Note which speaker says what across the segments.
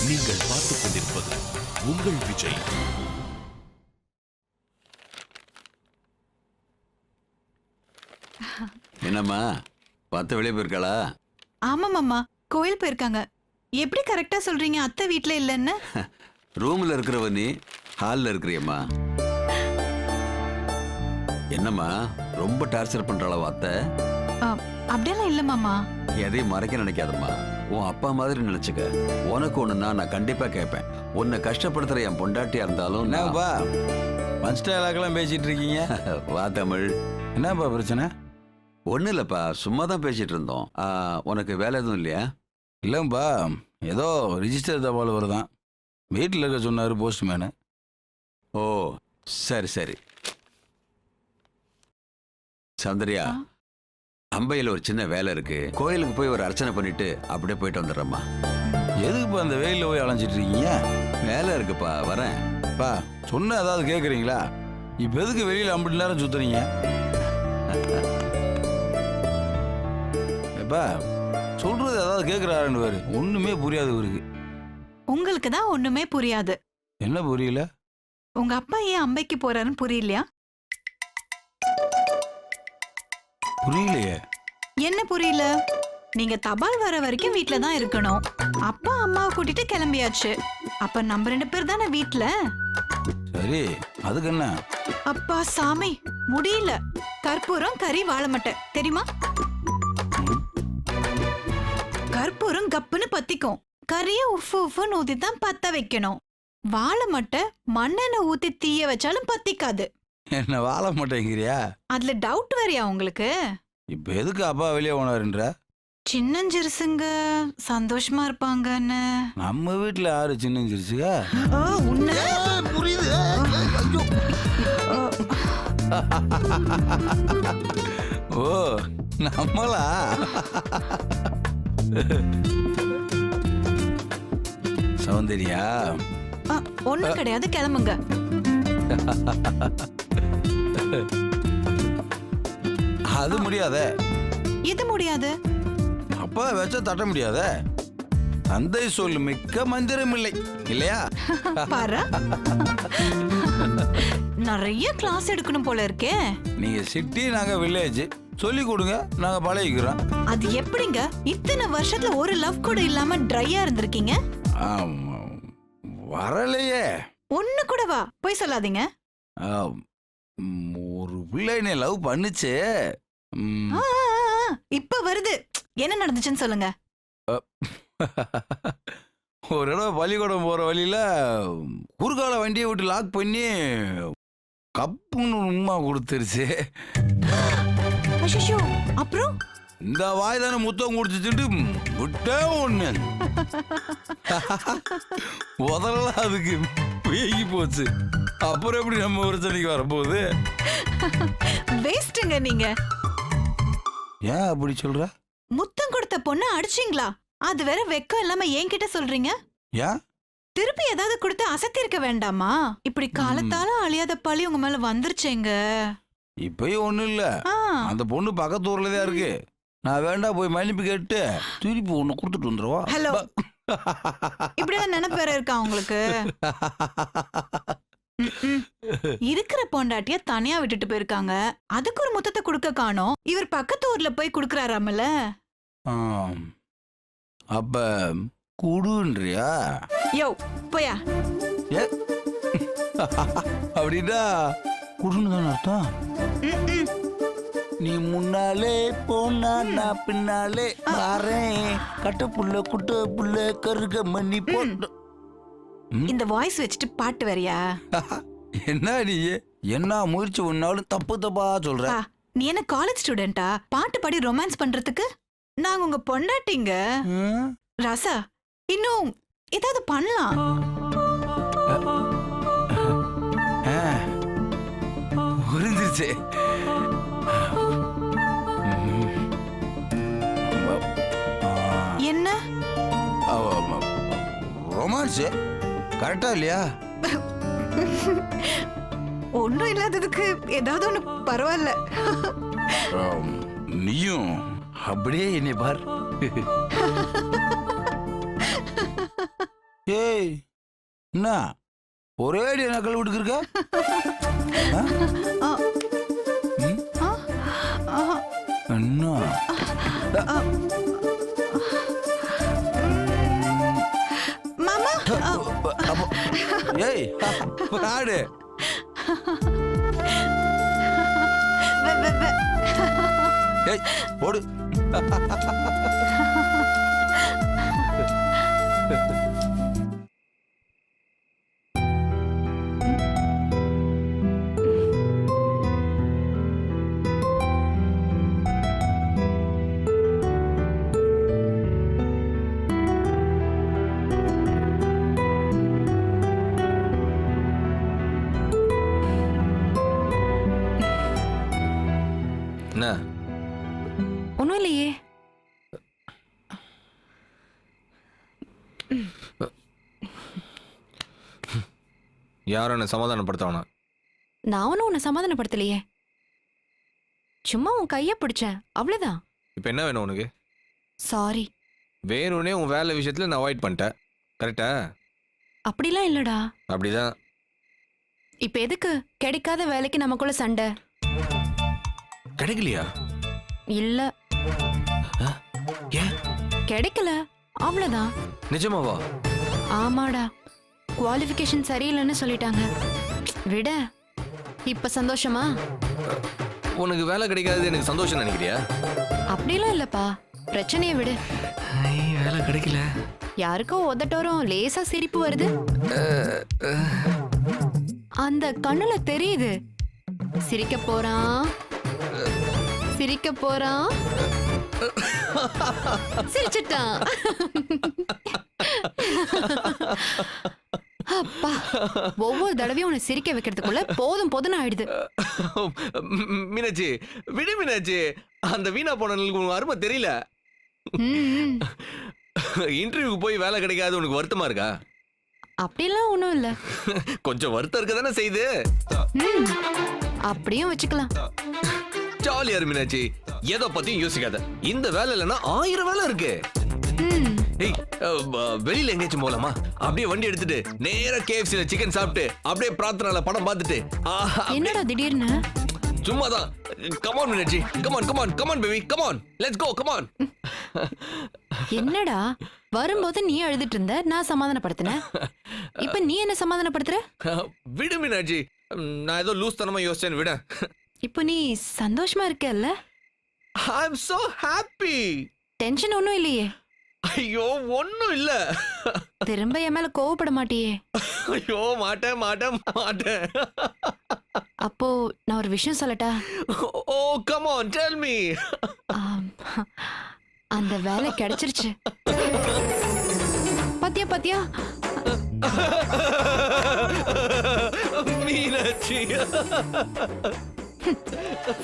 Speaker 1: நீங்கள் பார்த்துக் கொண்டிருப்பது உங்கள் விஜய்.
Speaker 2: என்னம்மா பார்த்து வெளியே போயிருக்காளா?
Speaker 3: ஆமா மாமா, கோயில் போயிருக்காங்க. எப்படி கரெக்டா சொல்றீங்க அத்தை வீட்ல இல்லன்னு?
Speaker 2: ரூம்ல இருக்கிறவ நீ ஹால்ல இருக்கிறியம்மா. என்னம்மா ரொம்ப டார்ச்சர் பண்றாளா அத்தை?
Speaker 3: அப்படியெல்லாம் இல்ல மாமா.
Speaker 2: எதையும் மறைக்க நினைக்காதம்மா. உன் அப்பா மாதிரி நினைச்சுக்க. உனக்கு ஒண்ணுன்னா நான் கண்டிப்பா கேட்பேன். உன்னை கஷ்டப்படுத்துற என் பொண்டாட்டியா இருந்தாலும்
Speaker 4: என்னப்பா பஞ்ச் டயலாக்லாம் பேசிட்டு இருக்கீங்க?
Speaker 2: வா தமிழ்.
Speaker 4: என்னப்பா பிரச்சனை?
Speaker 2: ஒன்றும் இல்லைப்பா, சும்மா தான் பேசிட்டு இருந்தோம். உனக்கு வேலை எதுவும் இல்லையா?
Speaker 4: இல்லைப்பா, ஏதோ ரிஜிஸ்டர் தபால் வருதான், வீட்டில் இருக்க சொன்னார் போஸ்ட்மேனு.
Speaker 2: ஓ சரி சரி. சௌந்தர்யா, அம்பையில் ஒரு சின்ன வேலை இருக்கு. கோயிலுக்கு போய் ஒரு அர்ச்சனை பண்ணிட்டு அப்படியே போயிட்டு வந்துடுறேம்மா.
Speaker 4: எதுக்குப்பா அந்த வெயிலில் போய் அலைஞ்சிட்டு இருக்கீங்க?
Speaker 2: வேலை இருக்குப்பா, வரேன்.
Speaker 4: பா சொன்ன ஏதாவது கேட்குறீங்களா? இப்போ எதுக்கு வெளியில் ஐம்பது நேரம் சுற்றுறீங்க? எப்பா சொல்றது ஏதாவது கேட்குறாருன்னு வேறு ஒன்றுமே புரியாது இவருக்கு.
Speaker 3: உங்களுக்கு தான் ஒண்ணுமே புரியாது.
Speaker 4: என்ன புரியல?
Speaker 3: உங்க அப்பா ஏன் அம்பைக்கு போறாருன்னு புரியலையா?
Speaker 4: புரியலையே.
Speaker 3: என்ன புரியல? நீங்க தபால் வர வரைக்கும் வீட்ல தான் இருக்கணும். அப்பா அம்மாவை கூட்டிட்டு கிளம்பியாச்சு. அப்ப நம்ம 2 பேர் தானே வீட்ல.
Speaker 4: சரி, அதுக்கு என்ன?
Speaker 3: அப்பா சாமி, முடியல. கற்பூரம் கறி வாழமட்டை தெரியுமா? கற்பூரம் கப்புன்னு பத்திக்கும். கறிய உஃபு உஃபுன்னு ஊத்தி தான் பத்த வைக்கணும். வாழமட்டை மண்ணெண்ணெய் ஊத்தி தீய வச்சாலும் பத்திக்காது.
Speaker 4: என்ன வாழ மாட்டேங்கிறியா?
Speaker 3: அதுல டவுட் வேறையா உங்களுக்கு?
Speaker 4: இப்ப எதுக்கு அப்பா வெளியே போனாருன்ற?
Speaker 3: சின்னஞ்சிறுசுங்க சந்தோஷமா இருப்பாங்கன்னு.
Speaker 4: நம்ம வீட்டுல யாரு சின்னஞ்சிருச்சுங்க?
Speaker 5: புரியுது.
Speaker 4: ஓ நம்மளா? சௌந்தர்யா,
Speaker 3: ஒண்ணும் கிடையாது, கிளம்புங்க.
Speaker 4: அது முடியாத.
Speaker 3: இது முடியாது.
Speaker 4: அப்பா வச்ச தட்ட முடியாத. தந்தை சொல் மிக்க மந்திரம் இல்லை இல்லையா?
Speaker 3: பாரு, நிறைய கிளாஸ் எடுக்கணும் போல இருக்கே.
Speaker 4: நீங்க சிட்டி, நாங்க வில்லேஜ். சொல்லி கொடுங்க, நாங்க பழகிக்கிறோம்.
Speaker 3: அது எப்படிங்க இத்தனை வருஷத்துல ஒரு லவ் கூட இல்லாம ட்ரையா இருந்திருக்கீங்க?
Speaker 4: வரலையே.
Speaker 3: ஒண்ணு கூடவா? போய் சொல்லாதீங்க.
Speaker 4: ஒரு பிள்ளை என்னை லவ் பண்ணுச்சு.
Speaker 3: இப்ப வருது. என்ன நடந்துச்சுன்னு சொல்லுங்க.
Speaker 4: ஒரு இடம் பள்ளிக்கூடம் போற வழியில குறுக்கால வண்டியை விட்டு லாக் பண்ணி கப்புன்னு உண்மை கொடுத்துருச்சு.
Speaker 3: அப்புறம்
Speaker 4: இந்த வாய் தானே முத்தம் குடிச்சுட்டு விட்டே ஒண்ணு முதல்ல அதுக்கு வேகி போச்சு. அப்புறம் எப்படி நம்ம பிரச்சனைக்கு வரப்போகுது?
Speaker 3: வேஸ்ட்டுங்க நீங்க.
Speaker 4: ஏன் அப்படி சொல்ற?
Speaker 3: முத்தம் கொடுத்த பொண்ணு அடிச்சிங்களா? அது வேற வெக்கம் இல்லாம என்கிட்ட சொல்றீங்க.
Speaker 4: ஏன்
Speaker 3: திருப்பி ஏதாவது கொடுத்து அசத்திருக்க வேண்டாமா? இப்படி காலத்தால அழியாத பழி உங்க மேல வந்துருச்சேங்க.
Speaker 4: இப்பயும் ஒண்ணும் இல்ல, அந்த பொண்ணு பக்கத்து ஊர்ல தான் இருக்கு. நான் வேண்டாம் போய் மன்னிப்பு கேட்டு திருப்பி ஒண்ணு கொடுத்துட்டு வந்துருவா.
Speaker 3: ஹலோ, இப்படிதான் நினைப்பு வேற இருக்கா உங்களுக்கு? இருக்கிற பொண்டாட்டிய தனியா விட்டுட்டு போயிருக்காங்க. அதுக்கு ஒரு முத்தத்தை கொடுக்க காணோம். இவர் பக்கத்து ஊர்ல போய் குடுக்கறாராமல.
Speaker 4: அப்ப குடுன்றியா?
Speaker 3: யோ போயா.
Speaker 4: அப்படின்னா குடுன்னு தானே அர்த்தம். நீ முன்னாலே போனா நான் பின்னாலே வரேன். கட்ட புள்ள குட்ட புள்ள கருக மண்ணி போட்டு.
Speaker 3: இந்த வாய்ஸ் வச்சுட்டு பாட்டு வரியா?
Speaker 4: என்ன நீ என்ன முயற்சி ஒன்னாலும் தப்பு தப்பா சொல்ற?
Speaker 3: நீ என்ன காலேஜ் ஸ்டூடெண்டா பாட்டு பாடி ரொமான்ஸ் பண்றதுக்கு? நாங்க உங்க பொண்டாட்டிங்க. ராசா, இன்னும் ஏதாவது பண்ணலாம்.
Speaker 4: புரிஞ்சிருச்சு.
Speaker 3: என்ன
Speaker 4: ரொமான்ஸ் கரெக்டா இல்லையா?
Speaker 3: ஒன்றும் இல்லாததுக்கு ஏதாவது ஒண்ணு பரவாயில்ல.
Speaker 4: நீயும் அப்படியே என்னை பார். ஏய் என்ன ஒரே அடி நக்கல் வீட்டுக்கு இருக்க?
Speaker 3: ஆ,
Speaker 4: ம்?
Speaker 3: ஆ, ஆ,
Speaker 4: என்ன
Speaker 3: மாமா
Speaker 4: அப்போ ஏய் பாடு
Speaker 3: வெ, வெ, வெ.
Speaker 4: ஏய் போடு
Speaker 6: என்ன
Speaker 3: ஒண்ணும் இல்லையே.
Speaker 6: யாரும் என்ன சமாதானப்படுத்தவனா?
Speaker 3: நான் ஒன்னும் உன்னை சமாதானப்படுத்தலையே. சும்மா உன் கைய பிடிச்சேன், அவ்வளவுதான்.
Speaker 6: இப்போ என்ன வேணும் உனக்கு?
Speaker 3: சாரி.
Speaker 6: வேணும்னே உன் வேலை விஷயத்துல நான் அவாய்ட் பண்ணிட்டேன், கரெக்டா?
Speaker 3: அப்படிலாம் இல்லடா.
Speaker 6: அப்படிதான்.
Speaker 3: இப்ப எதுக்கு கிடைக்காத வேலைக்கு நமக்குள்ள சண்டை?
Speaker 6: கிடைக்கலையா?
Speaker 3: இல்ல,
Speaker 6: ஏன்?
Speaker 3: கிடைக்கல, அவ்வளவுதான்.
Speaker 6: நிஜமாவா?
Speaker 3: ஆமாடா, குவாலிஃபிகேஷன் சரியில்லைன்னு சொல்லிட்டாங்க. விட. இப்ப சந்தோஷமா?
Speaker 6: உனக்கு வேலை கிடைக்காதது எனக்கு சந்தோஷம் நினைக்கிறியா?
Speaker 3: அப்படிலாம் இல்லப்பா, பிரச்சனையை விடு.
Speaker 6: வேலை கிடைக்கல.
Speaker 3: யாருக்கோ உதட்டோரம் லேசா சிரிப்பு வருது. அந்த கண்ணுல தெரியுது. சிரிக்க போறான், சிரிக்க போறான், சிரிச்சிட்டான். அப்பா, ஒவ்வொரு தடவையும் உன்னை சிரிக்க வைக்கிறதுக்குள்ள போதும் போதும்னு ஆயிடுது.
Speaker 6: மீனாட்சி விடு மீனாட்சி, அந்த வீணா போனவங்களுக்கு உனக்கு அருமை தெரியல.
Speaker 3: ம்,
Speaker 6: இன்டர்வியூக்கு போய் வேலை கிடைக்காது உனக்கு வருத்தமா இருக்கா?
Speaker 3: அப்படிலாம் ஒண்ணும் இல்ல.
Speaker 6: கொஞ்சம் வருத்தம் இருக்க தானே செய்யுது.
Speaker 3: ம், அப்படியும் வச்சுக்கலாம்.
Speaker 6: ஜாலியா இரு மீனாட்சி, எதை பத்தியும் யோசிக்காத. இந்த வேலை இல்லைன்னா 1000 வேலை இருக்கு.
Speaker 3: ம்,
Speaker 6: ஏய், வெளியில எங்கேயாச்சும் போலாமா? அப்படியே வண்டி எடுத்துட்டு நேரா KFCல சிக்கன் சாப்பிட்டு அப்படியே பிரார்த்தனால படம் பார்த்துட்டு
Speaker 3: என்னடா திடீர்னு?
Speaker 6: சும்மாதான். Come on Meenakshi, come on come on come on baby, come on let's go, come on.
Speaker 3: என்னடா வரும்போது நீ அழுதுட்டு இருந்த, நான் சமாதானப்படுத்தினேன். இப்ப நீ என்ன சமாதானப்படுத்துற?
Speaker 6: விடு மீனாட்சி, நான் ஏதோ லூஸ் தனமா யோசிச்சேன்னு விட.
Speaker 3: இப்ப நீ சந்தோஷமா இருக்கல்ல?
Speaker 6: ஐ அம் சோ ஹாப்பி.
Speaker 3: டென்ஷன் ஒண்ணும் இல்லையே?
Speaker 6: ஐயோ ஒண்ணும் இல்ல.
Speaker 3: திரும்ப என் மேல கோவப்பட மாட்டியே?
Speaker 6: ஐயோ மாட்டேன் மாட்டேன் மாட்டேன்.
Speaker 3: அப்போ நான் ஒரு விஷயம் சொல்லட்டா?
Speaker 6: ஓ கம் ஆன் டெல் மீ.
Speaker 3: ஆம், அந்த வேலை கிடைச்சிருச்சு. பாத்தியா பாத்தியா?
Speaker 6: மீனாட்சி,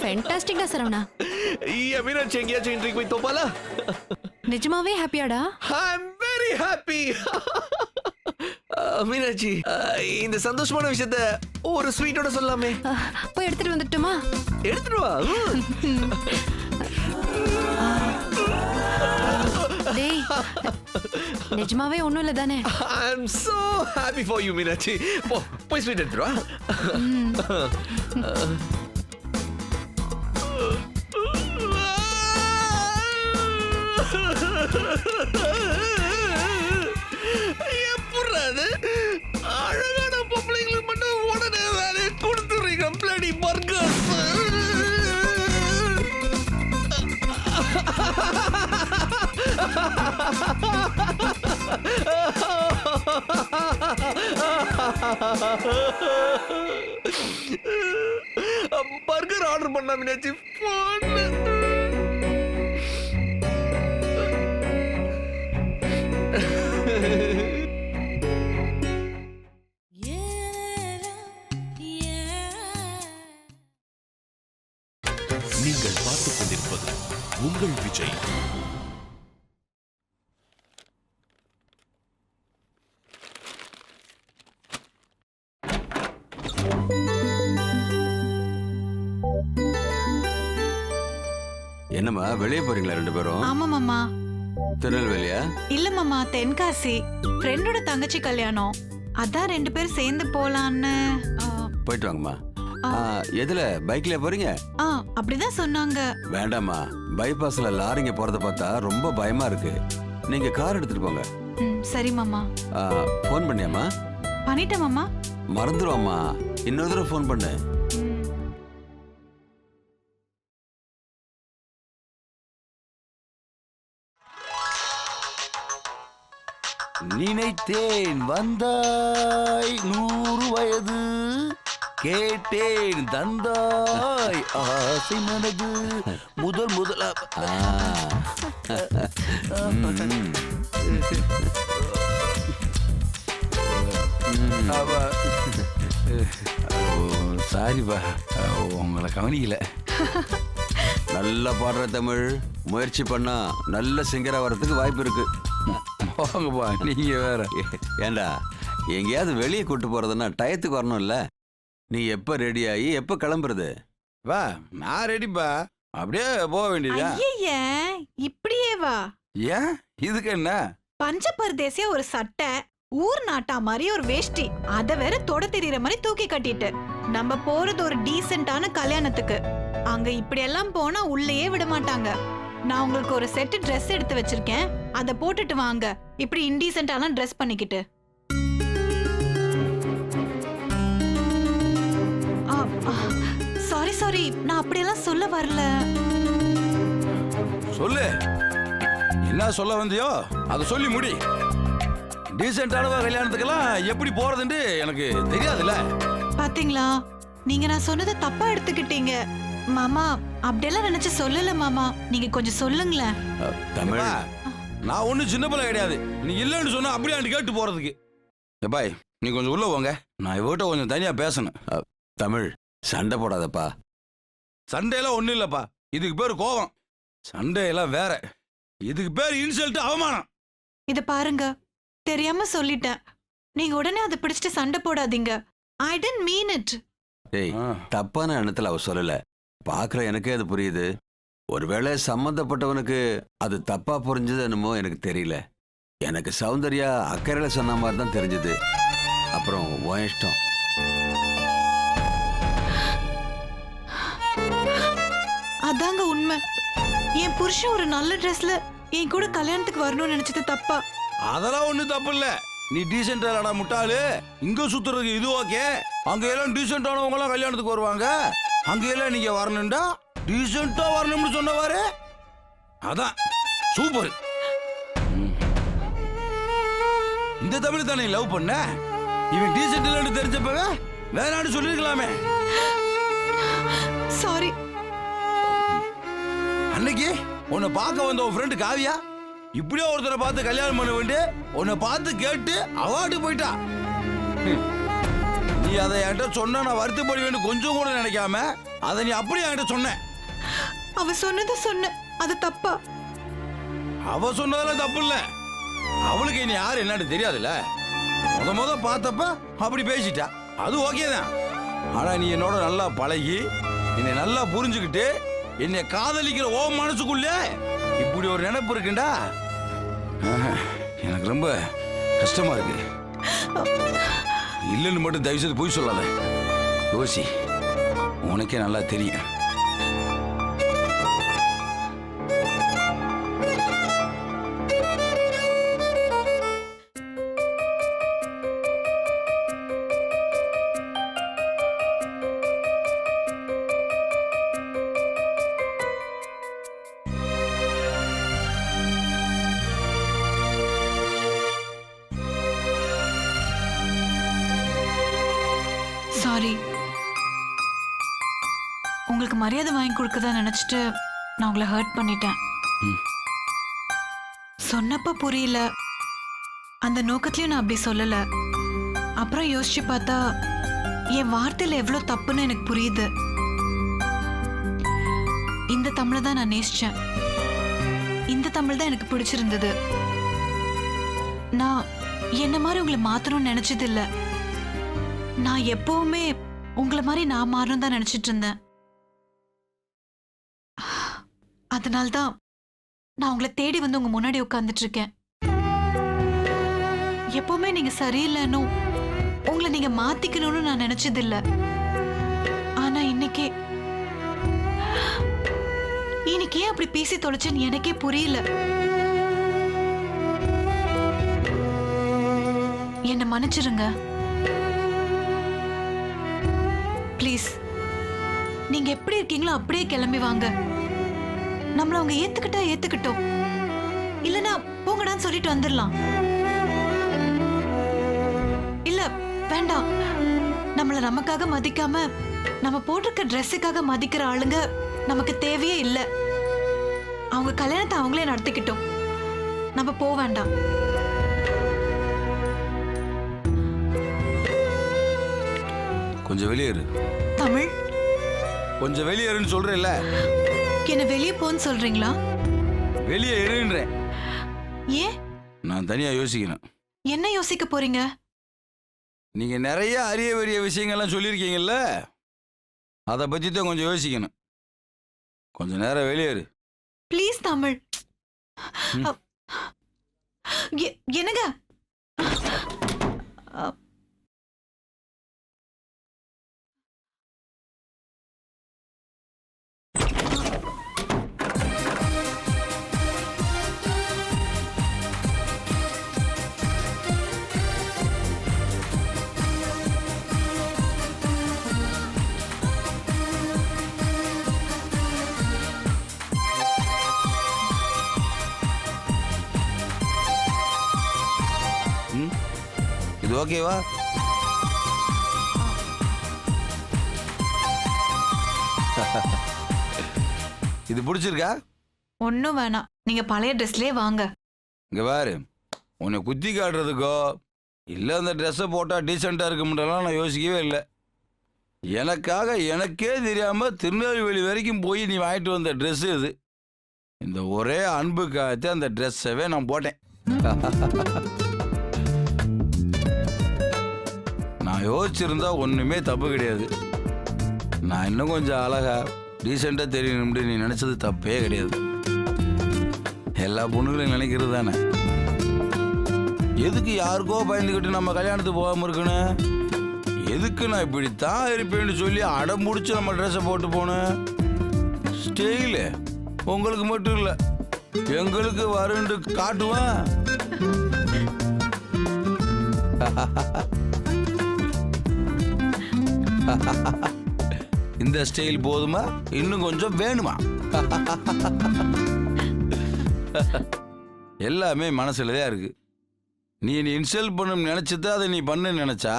Speaker 3: ஃபேண்டாஸ்டிக்டா சரவணா.
Speaker 6: மீனாட்சி எங்கேயாச்சும் இன்றைக்கு போய் தோப்பாலா?
Speaker 3: நிஜமாவே ஹாப்பியாடா?
Speaker 6: I'm very happy. மீனாட்சி, இந்த சந்தோஷமான விஷயத்த ஒரு ஸ்வீட்டோட சொல்லலாமே.
Speaker 3: போய் எடுத்துட்டு வந்துட்டுமா?
Speaker 6: எடுத்துட்டு வா.
Speaker 3: டேய், நிஜமாவே ஒண்ணும் இல்ல தானே?
Speaker 6: I'm so happy for you Meenakshi. போய் ஸ்வீட் எடுத்துட்டு வா. எப்படாது அழகான பொம்பளைங்களுக்கு மட்டும் உடனே வேலையை கொடுத்துறீங்க. Bloody burgers. பர்கர் ஆர்டர் பண்ண மீனாட்சி போன்.
Speaker 1: நீங்கள் பார்த்துக் கொண்டிருப்பது உங்கள் விஜய்.
Speaker 2: என்னம்மா வெளியே போறீங்களா ரெண்டு பேரும்?
Speaker 3: ஆமா மாமா.
Speaker 2: திருநெல்வேலியா?
Speaker 3: இல்ல மாமா, தென்காசி. ஃப்ரெண்டோட தங்கச்சி கல்யாணம். அதான் 2 பேர் சேர்ந்து போலான்னு.
Speaker 2: போயிட்டு வாங்கம்மா. எதுல? பைக்ல போறீங்க?
Speaker 3: அப்படிதான் சொன்னாங்க.
Speaker 2: வேண்டாம்மா, பைபாஸ்ல லாரிங்க போறத பார்த்தா ரொம்ப பயமா இருக்கு. நீங்க கார் எடுத்துட்டு போங்க.
Speaker 3: சரி மாமா.
Speaker 2: ஃபோன் பண்ணியாம்மா?
Speaker 3: பண்ணிட்டேன் மாமா.
Speaker 2: மறந்துடுவாம்மா, இன்னொரு தடவை ஃபோன் பண்ணு.
Speaker 4: நினைத்தேன் வந்தாய் 100 வயது, கேட்டேன் தந்தாய் ஆசை மனது, முதலா சாரிப்பா, உங்களை கவனிக்கல.
Speaker 2: நல்லா பாடுற தமிழ். முயற்சி பண்ணா நல்ல சிங்கரா வரதுக்கு வாய்ப்பு இருக்கு.
Speaker 4: போங்கப்பா, நீங்க வேற.
Speaker 2: ஏண்டா, எங்கேயாவது வெளியே கூட்டு போறதுன்னா டயத்துக்கு வரணும்ல. நீ எப்ப ரெடி ஆகி எப்ப கிளம்புறது?
Speaker 4: வா, நான் ரெடிப்பா. அப்படியே போக வேண்டியதா?
Speaker 3: ஐயே, இப்படியே வா.
Speaker 4: ஏன், இதுக்கு என்ன?
Speaker 3: பஞ்ச பரதேசியா ஒரு சட்டை, ஊர் நாட்டா மாதிரி ஒரு வேஷ்டி, அத வேற தொட தெரியற மாதிரி தூக்கி கட்டிட்டு நம்ம போறது ஒரு டீசென்டான கல்யாணத்துக்கு. அங்க இப்படி எல்லாம் போனா உள்ளேயே விட மாட்டாங்க. நான் உங்களுக்கு ஒரு செட் Dress எடுத்து வச்சிருக்கேன், அத போட்டுட்டு வாங்க. இப்படி இன்டீசென்டான Dress பண்ணிக்கிட்டு. சாரி, நான் அப்படியெல்லாம் சொல்ல வரல.
Speaker 4: சொல்லு, என்ன சொல்ல வந்தியோ அதை சொல்லி முடி. டீசென்டான கல்யாணத்துக்கெல்லாம் எப்படி போறதுன்னு எனக்கு தெரியாதுல்ல.
Speaker 3: பாத்தீங்களா, நீங்க நான் சொன்னதை தப்பா எடுத்துக்கிட்டீங்க. மாமா, அப்படியெல்லாம் நினைச்சு சொல்லல மாமா. நீங்க கொஞ்சம் சொல்லுங்களேன்.
Speaker 2: தமிழ்,
Speaker 4: நான் ஒன்னும் சின்ன பிள்ளை கிடையாது. நீ இல்லைன்னு சொன்னா அப்படியே கேட்டு போறதுக்கு. பாய், நீ கொஞ்சம் உள்ள போங்க, நான் இவட்ட கொஞ்சம் தனியா பேசணும்.
Speaker 2: தமிழ், சண்டை போடாதப்பா.
Speaker 4: சண்டையெல்லாம் ஒண்ணும் இல்லப்பா, இதுக்கு பேர் கோபம். சண்டையெல்லாம் வேற, இதுக்கு பேர் இன்சல்ட், அவமானம்.
Speaker 3: இத பாருங்க, தெரியாம சொல்லிட்டேன். நீங்க உடனே அதை பிடிச்சிட்டு சண்டை போடாதீங்க. I didn't mean it.
Speaker 2: டேய், தப்பான எண்ணத்துல அவ சொல்லல. பாக்குற எனக்கே அது புரியுது. ஒருவேளை சம்பந்தப்பட்டவனுக்கு அது தப்பா புரிஞ்சது என்னமோ எனக்கு தெரியல. எனக்கு சௌந்தர்யா அக்கறையில சொன்ன மாதிரி தான் தெரிஞ்சது. அப்புறம் உன் இஷ்டம்.
Speaker 3: அதாங்க உண்மை. என் புருஷன் ஒரு நல்ல ட்ரெஸ்ல என் கூட கல்யாணத்துக்கு வரணும்னு நினைச்சது தப்பா?
Speaker 4: அதெல்லாம் ஒண்ணும் தப்பு இல்ல. நீ டீசென்டா முட்டாளு. இங்க சுத்துறதுக்கு இது ஓகே. அங்க எல்லாம் டீசென்டானவங்க எல்லாம் கல்யாணத்துக்கு வருவாங்க. அங்க எல்லாம் நீங்க வரணும்டா, டீசென்டா வரணும்னு சொன்னவாரு. அதான் சூப்பர். இந்த தமிழ் தானே லவ் பண்ண. இவன் டீசென்ட் இல்லைன்னு தெரிஞ்சப்பவே வேணான்னு சொல்லிருக்கலாமே.
Speaker 3: சாரி.
Speaker 4: அன்னைக்கு உன்னை பார்க்க வந்த உன் ஃப்ரெண்டு காவியா இப்படியே ஒருத்தரை பார்த்து கல்யாணம் பண்ண வேண்டி உன்னை பார்த்து கேட்டு அவார்டு போயிட்டா. நீ அதை என்கிட்ட சொன்ன நான் வருத்தப்படுவேன்னு கொஞ்சம் கூட நினைக்காம அதை நீ அப்படியே என்கிட்ட சொன்ன.
Speaker 3: அவ சொன்னது சொன்ன, அது தப்பா?
Speaker 4: அவ சொன்னதெல்லாம் தப்பு இல்ல. அவளுக்கு இனி யாரு என்னன்னு தெரியாதுல்ல. முத பார்த்தப்ப அப்படி பேசிட்டா, அது ஓகே தான். ஆனா நீ என்னோட நல்லா பழகி என்னை நல்லா புரிஞ்சுக்கிட்டு என்னை காதலிக்கிற ஓ மனசுக்குள்ள இப்படி ஒரு நினைப்பு இருக்குண்டா, எனக்கு ரொம்ப கஷ்டமா இருக்கு. இல்லைன்னு மட்டும் தயவு செய்து போய் சொல்லாத. யோசி, உனக்கே நல்லா தெரியும்.
Speaker 3: சாரி. உங்களுக்கு மரியாதை வாங்கி கொடுக்கதான் நினைச்சிட்டு நான் உங்களை ஹர்ட் பண்ணிட்டேன். சொன்னப்ப புரியல, அந்த நோக்கத்திலயும் நான் அப்படி சொல்லல. அப்புறம் யோசிச்சு பார்த்தா என் வார்த்தையில எவ்வளவு தப்புன்னு எனக்கு புரியுது. இந்த தமிழை தான் நான் நேசிச்சேன். இந்த தமிழ் தான் எனக்கு பிடிச்சிருந்தது. நான் என்ன மாதிரி உங்களை மாத்தணும்னு நினைச்சது இல்ல. நான் எப்பவுமே உங்களை மாதிரி நான் மாறணும் தான் நினைச்சிட்டு இருந்தேன். அதனால்தான் நான் உங்களை தேடி வந்து உங்க முன்னாடி உட்கார்ந்துட்டு இருக்கேன். எப்பவுமே நீங்க சரியில்லைன்னு உங்களை நீங்க மாத்திக்கணும்னு நான் நினைச்சது இல்ல. ஆனா இன்னைக்கு ஏன் அப்படி பேசி தொலைச்சேன்னு எனக்கே புரியல. என்ன மன்னிச்சிருங்க ப்ளீஸ். நீங்க எப்படி இருக்கீங்களோ அப்படியே கிளம்பி வாங்க. நம்மள அவங்க ஏத்துக்கிட்டா ஏத்துக்கிட்டோம், இல்லனா போங்கடான்னு சொல்லிட்டு வந்துடலாம். இல்ல வேண்டாம், நம்மள நமக்காக மதிக்காம நம்ம போட்டிருக்க ட்ரெஸ்ஸுக்காக மதிக்கிற ஆளுங்க நமக்கு தேவையே இல்ல. அவங்க கல்யாணத்தை அவங்களே நடத்திக்கிட்டோம், நம்ம போக வேண்டாம்.
Speaker 4: கொஞ்சம் வெளியேறு.
Speaker 3: தமிழ்,
Speaker 4: கொஞ்சம் வெளியேறுன்னு சொல்றேன்ல.
Speaker 3: என்ன வெளியே போன்னு சொல்றீங்களா?
Speaker 4: வெளியே ஏறுன்றேன்.
Speaker 3: ஏன்?
Speaker 4: நான் தனியா யோசிக்கணும்.
Speaker 3: என்ன யோசிக்க போறீங்க?
Speaker 4: நீங்க நிறைய அரிய பெரிய விஷயங்கள்லாம் சொல்லியிருக்கீங்கல்ல, அதை பத்தி தான் கொஞ்சம் யோசிக்கணும். கொஞ்சம் நேரம் வெளியேறு.
Speaker 3: ப்ளீஸ் தமிழ். என்னங்க?
Speaker 4: இது ஓகேவா? இது பிடிச்சிருக்கா?
Speaker 3: ஒன்னும் வேணாம், நீங்க பழைய ட்ரெஸ்லயே வாங்க.
Speaker 4: இங்க பாரு, உன்னை குத்தி காட்டுறதுக்கோ இல்லை அந்த ட்ரெஸ்ஸை போட்டால் டீசெண்டாக இருக்கும்ன்றலாம் நான் யோசிக்கவே இல்லை. எனக்காக எனக்கே தெரியாமல் திருநெல்வேலி வரைக்கும் போய் நீ வாங்கிட்டு வந்த ட்ரெஸ்ஸு இது. இந்த ஒரே அன்புக்காகத்தே அந்த ட்ரெஸ்ஸவே நான் போட்டேன். நான் யோசிச்சிருந்தா ஒன்றுமே தப்பு கிடையாது. நான் இன்னும் கொஞ்சம் அழகா டீசெண்டாக தெரியணும்னு நீ நினச்சது தப்பே கிடையாது. எல்லா பொண்ணுகளையும் நினைக்கிறது தானே. எதுக்கு யாருக்கோ பயந்துக்கிட்டு நம்ம கல்யாணத்துக்கு போகாமல் இருக்கணும்? எதுக்கு நான் இப்படித்தான் இருப்பேன்னு சொல்லி அடம் முடிச்சு நம்ம ட்ரெஸ்ஸை போட்டு போனேன்? ஸ்டைலு உங்களுக்கு மட்டும் இல்லை, எங்களுக்கு வருண்டு காட்டுவேன். இந்த ஸ்டைல் போதுமா? இன்னும் கொஞ்சம் வேணுமா? எல்லாமே மனசுல தான் இருக்கு. நீ இன்சல்ட் பண்ணணும்னு நினைச்சதா அதை நீ பண்ணு நினைச்சா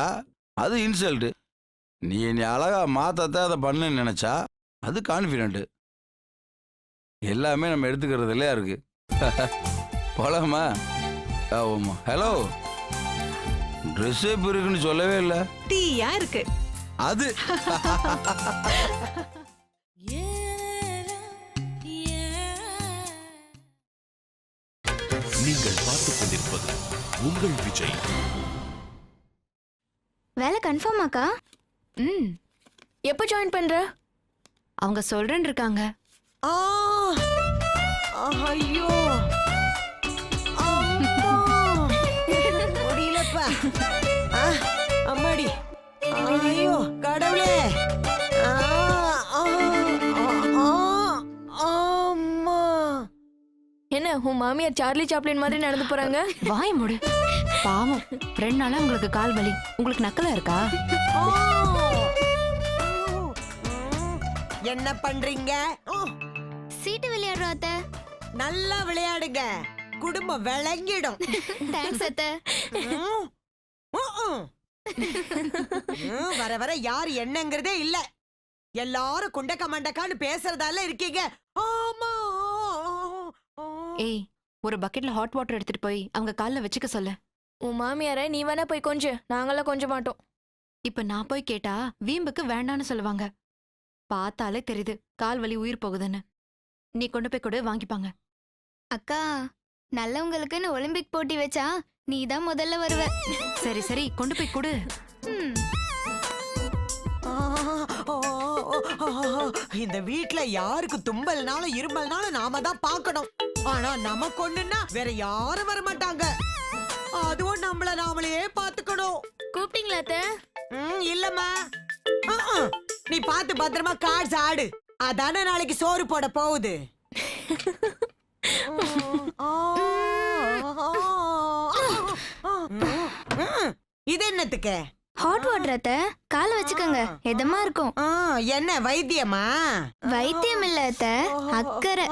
Speaker 4: அது இன்சல்ட். நீ அழகா மாத்தத்தான் அதை பண்ணு நினைச்சா அது கான்ஃபிடென்ட். எல்லாமே நம்ம எடுத்துக்கிறதுல இருக்கு. போலாமா? ஆமா. ஹலோ, ட்ரெஸ் எப்படி இருக்குன்னு சொல்லவே இல்லை.
Speaker 3: டீயா இருக்கு
Speaker 4: அது.
Speaker 1: நீங்கள் பார்த்துக் கொண்டிருப்பது உங்கள் விஜய்.
Speaker 7: வேலை கன்ஃபார்ம் ஆக்கா?
Speaker 8: எப்போ ஜாயின் பண்ற?
Speaker 7: அவங்க சொல்றேன்னு இருக்காங்க.
Speaker 5: ஐயோ முடியலப்பா. அம்மாடி, ஐயோ கடவுளே.
Speaker 8: என்ன உன் மாமியார் சார்லி சாப்ளின் மாதிரி நடந்து போறாங்க?
Speaker 7: வாய மூடு. பாவம், 2 நாளா உங்களுக்கு கால் வலி. உங்களுக்கு நக்கலா இருக்கா?
Speaker 5: என்ன பண்றீங்க?
Speaker 7: சீட்டு விளையாடுறோம் அத்தை.
Speaker 5: நல்லா விளையாடுங்க, குடும்பம் விளங்கிடும்.
Speaker 7: தேங்க்ஸ் அத்தை.
Speaker 5: வர வர யார் என்னங்கிறதே இல்ல. எல்லாரும் குண்டக்க மண்டக்கான்னு பேசுறதால இருக்கீங்க. ஆமா.
Speaker 7: ஏய், ஒரு பக்கெட்ல ஹாட் வாட்டர் எடுத்துட்டு போய் அவங்க கால்ல வச்சுக்க சொல்லு.
Speaker 8: உன் மாமியார நீ வேணா போய் கொஞ்சம், நாங்களாம் கொஞ்சம் மாட்டோம்.
Speaker 7: இப்ப நான் போய் கேட்டா வீம்புக்கு வேண்டான்னு சொல்லுவாங்க. பார்த்தாலே தெரியுது கால் வலி உயிர் போகுதுன்னு. நீ கொண்டு போய் கொடு, வாங்கிப்பாங்க.
Speaker 9: அக்கா, நல்லவங்களுக்குன்னு ஒலிம்பிக் போட்டி வச்சா நீ தான் முதல்ல வருவ.
Speaker 7: சரி சரி, கொண்டு போய் கொடு.
Speaker 5: இந்த வீட்ல யாருக்கு தும்பல்னாலும் இருமல்னாலும் நாம தான் பார்க்கணும். ஆனா நமக்கு ஒண்ணுன்னா வேற யாரும் வர மாட்டாங்க. அதுவும் நம்மள நாமளே பாத்துக்கணும்.
Speaker 8: கூப்பிட்டீங்களா அத்தை?
Speaker 5: இல்லம்மா. நீ பாத்து பத்திரமா கார்ட்ஸ் ஆடு. அதானே நாளைக்கு சோறு போட போகுது. இது என்னத்துக்கு?
Speaker 9: ஹாட் வாட்டர் அத்தை, கால வச்சுக்கோங்க, எதமா இருக்கும்.
Speaker 5: என்ன வைத்தியமா?
Speaker 9: வைத்தியம் இல்ல அத்தை, அக்கறை.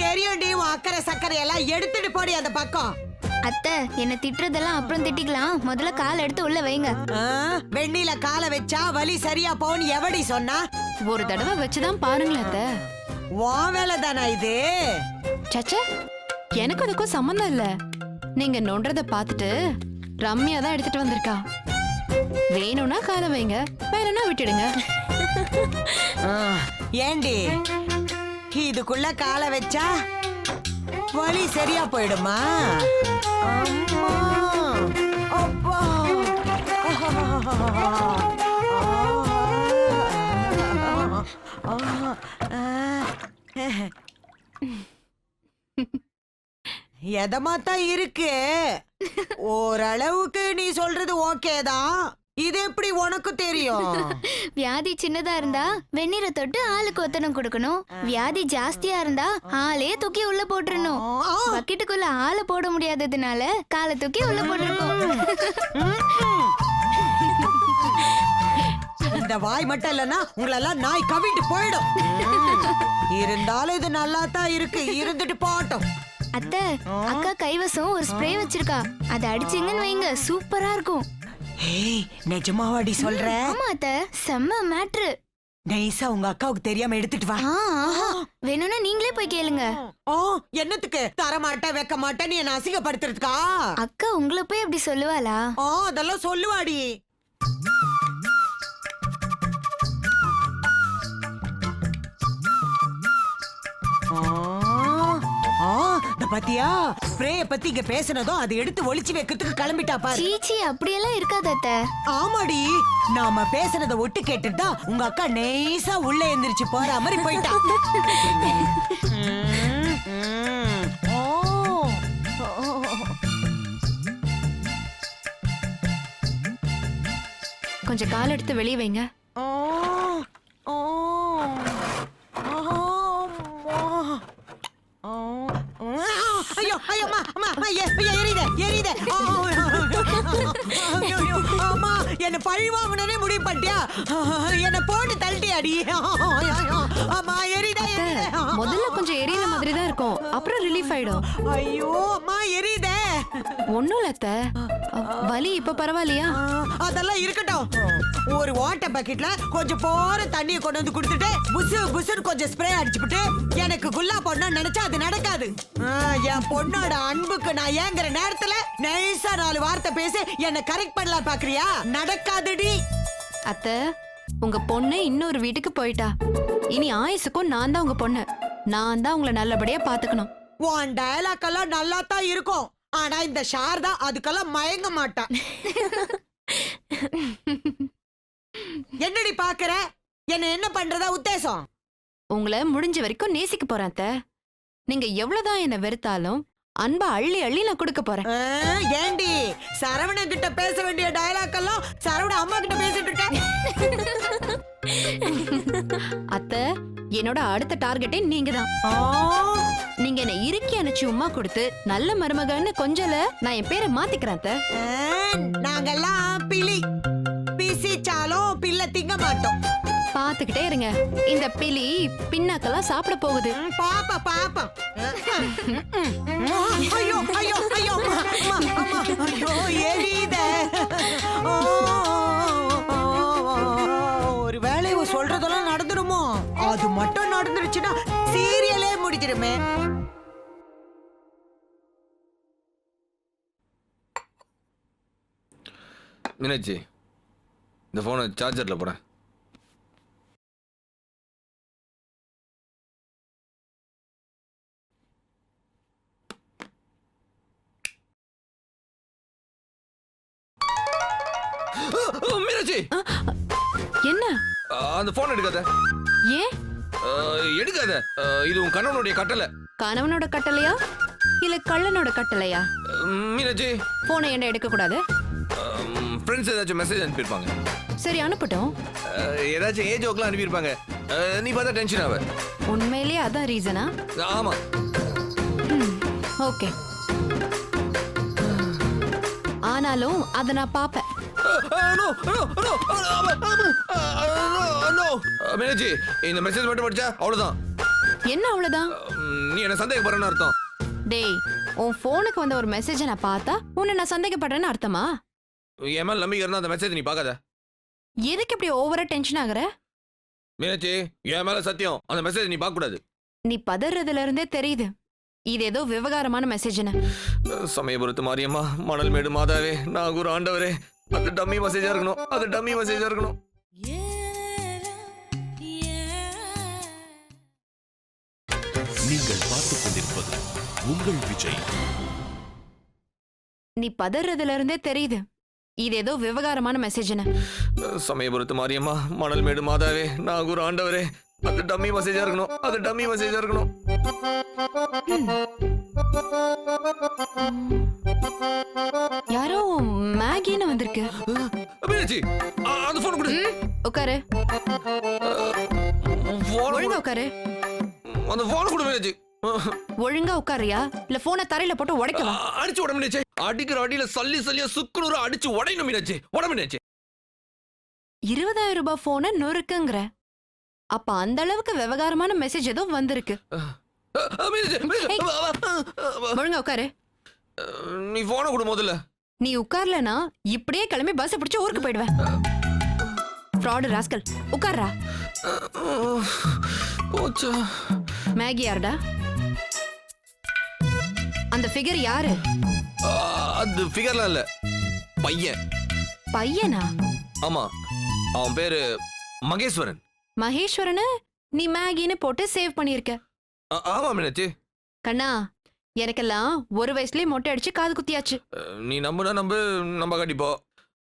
Speaker 5: தெரியும்டி, உன் அக்கறை சக்கரை எல்லாம் எடுத்துட்டு போடி அந்த பக்கம்.
Speaker 9: அத்தை, என்ன திட்டுறதெல்லாம் அப்புறம் திட்டிக்கலாம், முதல்ல கால் எடுத்து உள்ள வைங்க.
Speaker 5: வெண்ணில காலை வச்சா வலி சரியா போன்னு எவடி சொன்னா?
Speaker 7: ஒரு தடவை வச்சுதான் பாருங்களேன் அத்தை.
Speaker 5: உன் வேலை தானா இது?
Speaker 7: சச்சா, எனக்கு அதுக்கும் சம்மந்தம் இல்ல. நீங்க நோன்றத பாத்துட்டு ரம்யா தான் எடுத்துட்டு வந்திருக்கா. வேணும்னா காலை வைங்க, வேணும்னா விட்டுடுங்க.
Speaker 5: ஏண்டி, இதுக்குள்ள காலை வச்சா வலி சரியா போயிடுமா? அம்மா, அப்பா. எதமாத்தான் இருக்கு. ஓரளவுக்கு நீ சொல்றது ஓகேதான். இது எப்படி உனக்கு தெரியும்?
Speaker 9: வியாதி சின்னதா இருந்தா வெந்நீரை தொட்டு ஆளுக்கு ஒத்தனம் கொடுக்கணும். வியாதி ஜாஸ்தியா இருந்தா ஆளே தூக்கி உள்ள போட்டுறணும். பக்கெட்டுக்குள்ள ஆளை போட முடியாததுனால காலை தூக்கி உள்ள போட்டிருக்கோம்.
Speaker 5: இந்த வாய் மட்டும் இல்லன்னா உங்களெல்லாம் நாய் கவிட்டு போயிடும். இருந்தாலும் இது நல்லா தான் இருக்கு, இருந்துட்டு போட்டோம்.
Speaker 9: அத்தை, அக்கா கைவசம் ஒரு ஸ்ப்ரே வச்சிருக்கா, அதை அடிச்சீங்கன்னு வைங்க, சூப்பரா இருக்கும்.
Speaker 5: ஏய், நிஜமாவாடி சொல்ற?
Speaker 9: ஆமா அத்தை, செம்ம மேட்ரு.
Speaker 5: நைஸா உங்க அக்காவுக்கு தெரியாம எடுத்துட்டு வா.
Speaker 9: வேணும்னா நீங்களே போய் கேளுங்க.
Speaker 5: என்னத்துக்கு? தர மாட்டேன், வைக்க மாட்டேன்னு என்ன அசிங்கப்படுத்துறதுக்கா?
Speaker 9: அக்கா உங்களை போய் அப்படி சொல்லுவாளா?
Speaker 5: அதெல்லாம் சொல்லுவாடி. பாத்தியா, ஸ்ப்ரேய பத்தி இங்க பேசினதும் அதை எடுத்து ஒளிச்சு வைக்கிறதுக்கு கிளம்பிட்டா பாரு.
Speaker 9: சீச்சி, அப்படியெல்லாம் இருக்காது அத்தை.
Speaker 5: ஆமாடி, நாம பேசினதை ஒட்டு கேட்டுட்டா உங்க அக்கா நைஸா உள்ள எந்திரிச்சு போற மாதிரி போயிட்டா.
Speaker 7: கொஞ்சம் கால் எடுத்து வெளியே வைங்க.
Speaker 5: ஐயோ ஐயோ அம்மா எரியுதே. அம்மா, என்ன பழி வாங்கணும்னே முடிவு பண்ணிட்டியா? என்ன போட்டு தள்ளிட்டியாடி. அம்மா எரியுதே.
Speaker 7: முதல்ல கொஞ்சம் எரியற மாதிரி தான் இருக்கும், அப்புறம் ரிலீஃப் ஆயிடும்.
Speaker 5: ஐயோ அம்மா எரியுதே.
Speaker 7: ஒண்ணும் இல்ல அத்தை, வலி இப்ப பரவாயில்லையா?
Speaker 5: அதெல்லாம் இருக்கட்டும். ஒரு வாட்டர் பக்கெட்ல கொஞ்சம் போற தண்ணியை கொண்டு வந்து கொடுத்துட்டு புசு புசுன்னு கொஞ்சம் ஸ்ப்ரே அடிச்சுட்டு எனக்கு குல்லா போடணும்னு நினைச்சா அது நடக்காது. என் பொண்ணோட அன்புக்கு நான் ஏங்குற நேரத்துல நைஸா 4 வார்த்தை பேசி என்ன கரெக்ட் பண்ணலாம் பாக்குறியா? நடக்காதுடி.
Speaker 7: அத்தை, உங்க பொண்ணு இன்னொரு வீட்டுக்கு போயிட்டா. இனி ஆயுசுக்கும் நான் தான் உங்க பொண்ணு. நான் தான் உங்களை நல்லபடியா பாத்துக்கணும்.
Speaker 5: உன் டயலாக் எல்லாம் நல்லா தான் இருக்கும், ஆனா இந்த சாரதா அதுக்கெல்லாம் மயங்க மாட்டான். என்னடி பாக்குற? என்ன பண்றதா உத்தேசம்?
Speaker 7: உங்களை முடிஞ்ச வரைக்கும் நேசிக்க போறேன் அத்தை. நீங்க எவ்வளவுதான் என்ன வெறுத்தாலும் அன்பா அள்ளி அள்ளி நான் கொடுக்க போறேன்.
Speaker 5: ஏண்டி, சரவணன் கிட்ட பேச வேண்டிய டயலாக் எல்லாம் சரவண அம்மா கிட்ட பேசிட்டு இருக்க?
Speaker 7: அத்தை, என்னோட அடுத்த டார்கெட்டே நீங்க தான். நீங்க என்ன இறுக்கி அணைச்சு உமா கொடுத்து நல்ல மருமகன்னு கொஞ்சல நான் என் பேரை மாத்திக்கிறேன் அத்தை.
Speaker 5: நாங்கெல்லாம் பிலி பிசிச்சாலும் பிள்ளை திங்க மாட்டோம்.
Speaker 7: பாத்துக்கிட்டே இருங்க, இந்த பிலி பின்னாக்கெல்லாம் சாப்பிட போகுது.
Speaker 5: பாப்பா பாப்பா. ஐயோ ஐயோ ஐயோ அம்மா, ஐயோ எரியுதே. ஒரு வேளை சொல்றதெல்லாம் நடந்துருமோ? அது மட்டும் நடந்துருச்சுன்னா சீரியலே முடிஞ்சிருமே.
Speaker 6: மீனாட்சி, இந்த போனை சார்ஜர்ல போட. மீனாட்சி,
Speaker 7: என்ன?
Speaker 6: அந்த போன் எடுக்காத.
Speaker 7: ஏன்
Speaker 6: எடுக்காத, இது உன் கணவனுடைய கட்டளை.
Speaker 7: கணவனோட கட்டளையா இல்ல கள்ளனோட கட்டளையா?
Speaker 6: மீனாட்சி,
Speaker 7: போனை என்ன எடுக்க கூடாது?
Speaker 6: ஃப்ரெண்ட்ஸ் ஏதாச்சும் மெசேஜ் அனுப்பியிருப்பாங்க.
Speaker 7: சரி அனுப்பட்டும்.
Speaker 6: ஏதாச்சும் ஏஜோக்கெல்லாம் அனுப்பியிருப்பாங்க. நீ பார்த்தா டென்ஷன் ஆவ.
Speaker 7: உண்மையிலேயே அதான் ரீசனா?
Speaker 6: ஆமா.
Speaker 7: ஓகே. ஆனாலும் அத நான் பாப்பேன்.
Speaker 6: மீனாட்சி, இந்த மெசேஜ் மட்டும் படிச்சா அவ்வளவுதான்.
Speaker 7: என்ன அவ்வளவுதான்?
Speaker 6: நீ என்ன சந்தேகப்படுறன்னு அர்த்தம்.
Speaker 7: டேய், உன் போனுக்கு வந்த ஒரு மெசேஜ நான் பார்த்தா உன்னை நான் சந்தேகப்படுறேன்னு அர்த்தமா?
Speaker 6: என் மேல நம்பிக்கை இருந்தா அந்த மெசேஜ் நீ பார்க்காத.
Speaker 7: எதுக்கு இப்படி ஓவரா டென்ஷன் ஆகுற?
Speaker 6: மீனாட்சி, என் மேல சத்தியம், அந்த மெசேஜ் நீ பார்க்க கூடாது.
Speaker 7: நீ பதறதுல இருந்தே தெரியுது இது ஏதோ விவகாரமான மெசேஜ்னு.
Speaker 6: சமயபுரத்து மாரியம்மா, மணல்மேடு மாதாவே, நாகூர் ஆண்டவரே, அது டம்மி மெசேஜா இருக்கணும். அது டம்மி மெசேஜா இருக்கணும்.
Speaker 1: நீங்கள் பார்த்துக் கொண்டிருப்பது உங்கள் விஜய்.
Speaker 7: நீ பதறதுல இருந்தே தெரியுது இது ஏதோ விவகாரமான மெசேஜ்னு.
Speaker 6: சமயபுரத்து மாரியம்மா, மணல்மேடு மாதாவே, நாகூர் ஆண்டவரே, அது டம்மி மெசேஜா இருக்கணும். அது டம்மி மெசேஜா இருக்கணும்.
Speaker 7: யாரோ மேகின்னு வந்திருக்கு.
Speaker 6: மீனாட்சி, அந்த போன் கொடு.
Speaker 7: உட்காரு. ஒழுங்கா உட்காரு.
Speaker 6: அந்த போன் கொடு மீனாட்சி.
Speaker 7: ஒழுங்கா உட்காரியா இல்ல போனை தரையில போட்டு உடைக்கவா?
Speaker 6: அடிச்சு உட மீனாட்சி. அடிக்கிற அடியில சல்லி சல்லியா சுக்குநூறு அடிச்சு உடையணும் மீனாட்சி. உட மீனாட்சி.
Speaker 7: 20,000 ரூபாய் போனை நொறுக்குங்கிற. அப்ப அந்த அளவுக்கு விவகாரமான மெசேஜ் ஏதோ வந்திருக்கு. ஒழுங்கா உட்காரு.
Speaker 6: நீ போனை கொடு முதல்ல.
Speaker 7: நீ உட்கார்லனா இப்படியே கிளம்பி பஸ் பிடிச்சு ஊருக்கு போயிடுவேன். ஃப்ராட் ராஸ்கல், உட்கார்றா.
Speaker 6: போச்சா.
Speaker 7: மேகி யாருடா? அந்த ஃபிகர் யாரு?
Speaker 6: அது ஃபிகர்லாம் இல்ல, பையன்.
Speaker 7: பையனா?
Speaker 6: ஆமா, அவன் பேரு மகேஸ்வரன்.
Speaker 7: மகேஸ்வரனு நீ மேகின்னு போட்டு சேவ் பண்ணிருக்க.
Speaker 6: ஆமா மீனாட்சி.
Speaker 7: கண்ணா, எனக்கெல்லாம் 1 வயசுலயே மொட்டை அடிச்சு காது குத்தியாச்சு.
Speaker 6: நீ நம்புனா நம்ப கண்டிப்போ.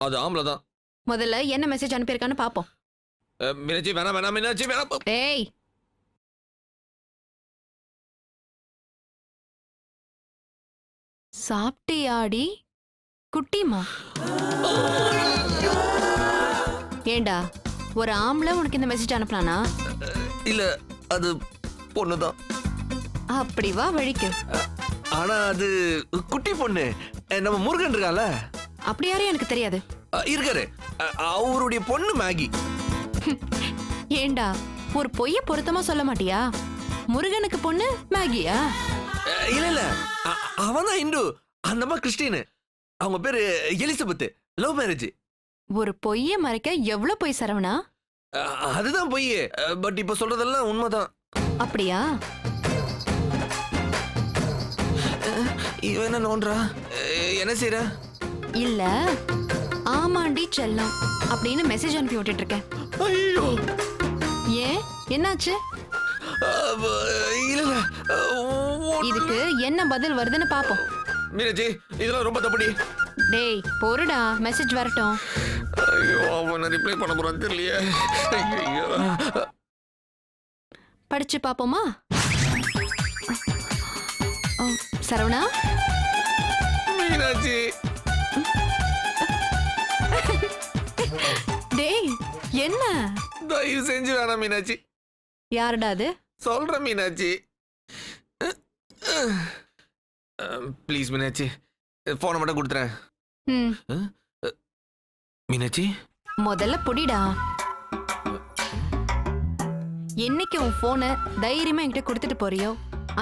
Speaker 6: அது ஆம்பளை தான்.
Speaker 7: முதல்ல என்ன மெசேஜ் அனுப்பியிருக்கான்னு பாப்போம்.
Speaker 6: மீனாட்சி வேணாம் வேணாம் மீனாட்சி வேணாம்.
Speaker 7: டேய், சாப்பிட்டியாடி குட்டிமா? ஏண்டா, ஒரு ஆம்பளை உனக்கு இந்த மெசேஜ் அனுப்புனானா?
Speaker 6: இல்ல, அது பொண்ணுதான்.
Speaker 7: அப்படி வா வழிக்கு.
Speaker 6: ஆனா அது குட்டி பொண்ணு. நம்ம முருகன் இருக்கால,
Speaker 7: அப்படி யாரும் எனக்கு தெரியாது.
Speaker 6: இருக்காரு, அவருடைய பொண்ணு மேகி.
Speaker 7: ஏண்டா, ஒரு பொய்ய பொருத்தமா சொல்ல மாட்டியா? முருகனுக்கு பொண்ணு மேகியா?
Speaker 6: இல்ல இல்ல, அவன் தான் இந்து, அந்த அம்மா கிறிஸ்டின். அவங்க பேரு எலிசபெத். Love marriage.
Speaker 7: ஒரு பொய்ய மறைக்க எவ்வளவு பொய் சரவணா?
Speaker 6: அதுதான் பொய். பட் இப்ப சொல்றதெல்லாம் உண்மைதான்.
Speaker 7: அப்படியா?
Speaker 6: இவன் என்ன நோன்றா? என்ன செய்யற?
Speaker 7: இல்ல, ஆமாண்டி செல்லம் அப்படின்னு மெசேஜ் அனுப்பி விட்டுட்டு இருக்கேன்.
Speaker 6: ஐயோ,
Speaker 7: ஏன், என்னாச்சு?
Speaker 6: இல்ல இல்ல,
Speaker 7: இதுக்கு என்ன பதில் வருதுன்னு பாப்போம்.
Speaker 6: மீனாட்சி, இதெல்லாம் ரொம்ப தப்புடி.
Speaker 7: டேய் பொறுடா, மெசேஜ் வரட்டும்.
Speaker 6: ஐயோ, அவன் ரிப்ளை பண்ண போறான்னு தெரியலையே. ஐயோ,
Speaker 7: படிச்சு பாப்போமா? சரவணா,
Speaker 6: மீனாட்சி.
Speaker 7: டேய் என்ன?
Speaker 6: தயவு செஞ்சு வேணாம் மீனாட்சி.
Speaker 7: யாருடா அது?
Speaker 6: சொல்ற மீனாட்சி. ப்ளீஸ் மீனாட்சி, போனை மட்டும் கொடுத்துறேன். மீனாட்சி,
Speaker 7: முதல்ல புடிடா. என்னைக்கு உன் போனை தைரியமா என்கிட்ட கொடுத்துட்டு போறியோ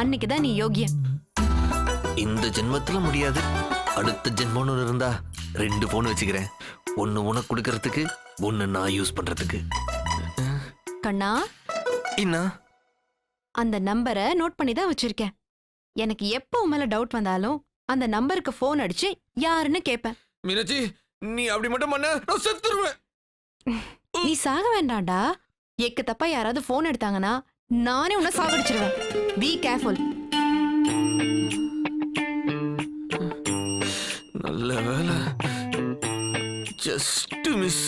Speaker 7: அன்னைக்குதான் நீ யோகியன்.
Speaker 6: இந்த ஜென்மத்துல முடியாது. அடுத்த ஜென்மம்னு இருந்தா 2 போன் வச்சுக்கிறேன். ஒன்னு உனக்கு கொடுக்கறதுக்கு, ஒன்னு நான் யூஸ் பண்றதுக்கு.
Speaker 7: கண்ணா,
Speaker 6: என்ன?
Speaker 7: அந்த நம்பரை நோட் பண்ணி தான் வச்சிருக்கேன். எனக்கு எப்போ உன் மேல டவுட் வந்தாலும் அந்த நம்பருக்கு போன் அடிச்சு யாருன்னு கேட்பேன்.
Speaker 6: மீனாட்சி, நீ அப்படி மட்டும் பண்ண நான் செத்துருவேன்.
Speaker 7: நீ சாக வேண்டாம்டா. எக்கு தப்பா யாராவது போன் எடுத்தாங்கன்னா நானே உன்னை சாகடிச்சிருவேன். Be careful.
Speaker 6: நல்ல வேலை, ஜஸ்ட் மிஸ்.